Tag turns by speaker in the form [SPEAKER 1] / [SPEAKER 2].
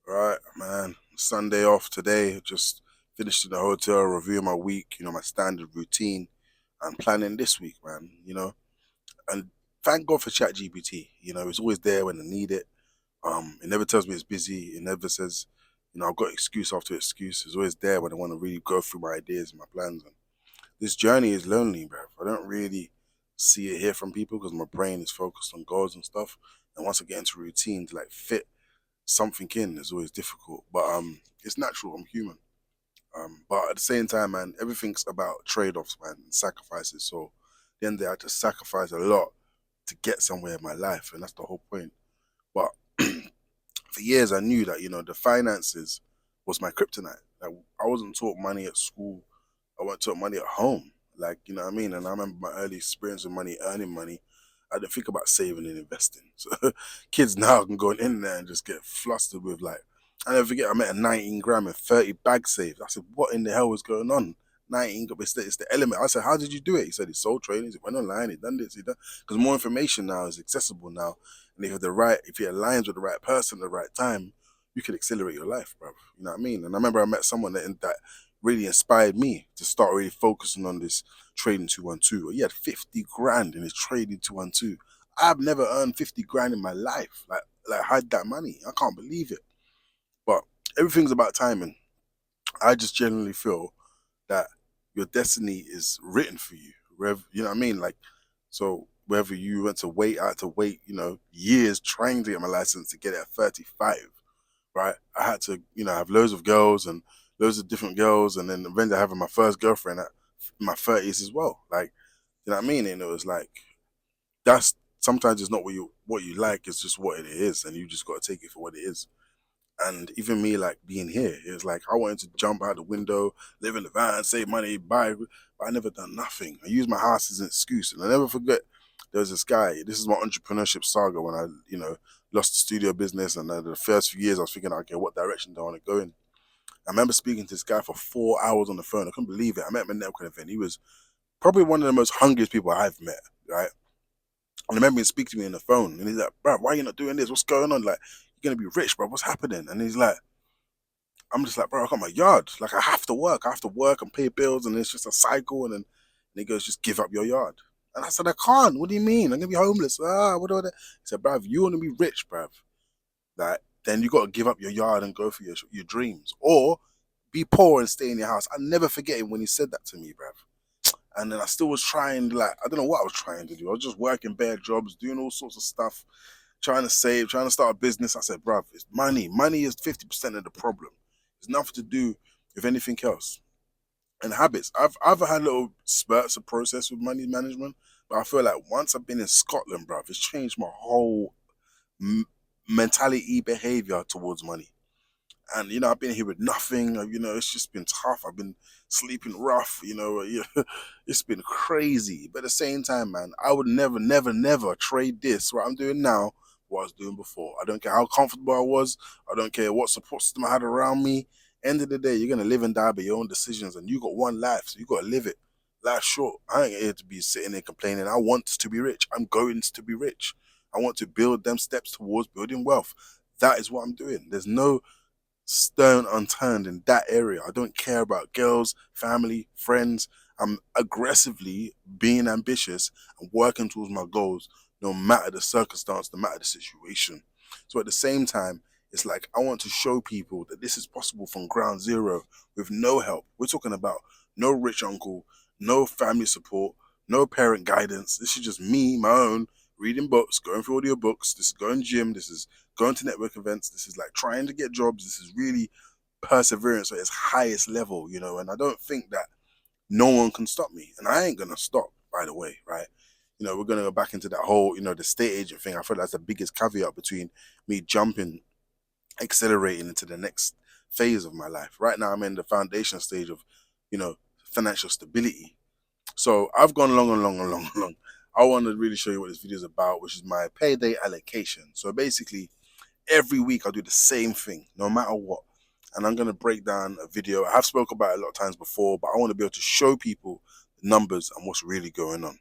[SPEAKER 1] Right, man. Sunday off today. Just finished in the hotel, reviewing my week, my standard routine and planning this week, man. And thank God for ChatGPT. It's always there when I need it. It never tells me it's busy. It never says, I've got excuse after excuse. It's always there when I want to really go through my ideas and my plans. And this journey is lonely, bro. I don't really see it here from people because my brain is focused on goals and stuff. And once I get into routine to like fit something in is always difficult. But it's natural. I'm human. But at the same time, man, everything's about trade-offs, man, and sacrifices. So then they had to sacrifice a lot to get somewhere in my life, and that's the whole point. But for years, I knew that the finances was my kryptonite. Like I wasn't taught money at school. I wasn't taught money at home. Like you know what I mean. And I remember my early experience with money, earning money. I didn't think about saving and investing. So kids now can go on the internet and just get flustered with like. I never forget. I met a 19 gram and 30 bag saved. I said, "What in the hell was going on?" 19 gram. It's the element. I said, "How did you do it?" He said, "He sold trading. He went online. He done this. He done." Because more information now is accessible now, and if it aligns with the right person at the right time, you can accelerate your life, bro. You know what I mean? And I remember I met someone that really inspired me to start really focusing on this trading 212. He had 50 grand in his trading 212. I've never earned 50 grand in my life. Like had that money. I can't believe it. But everything's about timing. I just generally feel that your destiny is written for you. Wherever you know what I mean? Like so whether you went to wait, I had to wait, years trying to get my license to get it at 35, right? I had to, have loads of girls and loads of different girls and then eventually having my first girlfriend at my 30s as well. Like, you know what I mean? And it was like that's sometimes it's not what you like, it's just what it is, and you just gotta take it for what it is. And even me, like being here, it's like I wanted to jump out the window, live in the van, save money, buy, but I never done nothing. I use my house as an excuse, and I never forget. There was this guy. This is my entrepreneurship saga when I, lost the studio business, and the first few years I was thinking, okay, what direction do I want to go in? I remember speaking to this guy for 4 hours on the phone. I couldn't believe it. I met him at a networking event. He was probably one of the most hungriest people I've met, right? And I remember him speaking to me on the phone, and he's like, "Bro, why are you not doing this? What's going on? Like, you're gonna be rich, bro. What's happening?" And he's like, "I'm just like, bro, I got my yard. Like, I have to work. I have to work and pay bills, and it's just a cycle." And he goes, "Just give up your yard." And I said, "I can't. What do you mean? I'm gonna be homeless. What do I do?" He said, "Bruv, you want to be rich, bruv. Like, then you got to give up your yard and go for your dreams, or be poor and stay in your house." I never forget him when he said that to me, bruv. And then I still was trying, like, I don't know what I was trying to do. I was just working bad jobs, doing all sorts of stuff, trying to save, trying to start a business. I said, bruv, it's money. Money is 50% of the problem. It's nothing to do with anything else. And habits. I've had little spurts of process with money management, but I feel like once I've been in Scotland, bruv, it's changed my whole m- mentality, behavior towards money. And I've been here with nothing. It's just been tough. I've been sleeping rough. It's been crazy. But at the same time, man, I would never, never, never trade this what I'm doing now for what I was doing before. I don't care how comfortable I was. I don't care what support system I had around me. End of the day, you're gonna live and die by your own decisions, and you got one life, so you gotta live it. Life's short. I ain't here to be sitting there complaining. I want to be rich. I'm going to be rich. I want to build them steps towards building wealth. That is what I'm doing. There's no stone unturned in that area. I don't care about girls, family, friends. I'm aggressively being ambitious and working towards my goals, no matter the circumstance, no matter the situation. So at the same time, it's like I want to show people that this is possible from ground zero with no help. We're talking about no rich uncle, no family support, no parent guidance. This is just me, my own, reading books, going through audio books. This is going gym. This is going to network events. This is like trying to get jobs. This is really perseverance at its highest level, and I don't think that no one can stop me. And I ain't gonna stop, by the way, right? We're gonna go back into that whole, the state agent thing. I feel that's the biggest caveat between me jumping, accelerating into the next phase of my life. Right now I'm in the foundation stage of, you know, financial stability. So I've gone long and long and long and long. I want to really show you what this video is about, which is my payday allocation. So basically, every week I do the same thing, no matter what. And I'm gonna break down a video. I have spoke about it a lot of times before, but I want to be able to show people the numbers and what's really going on.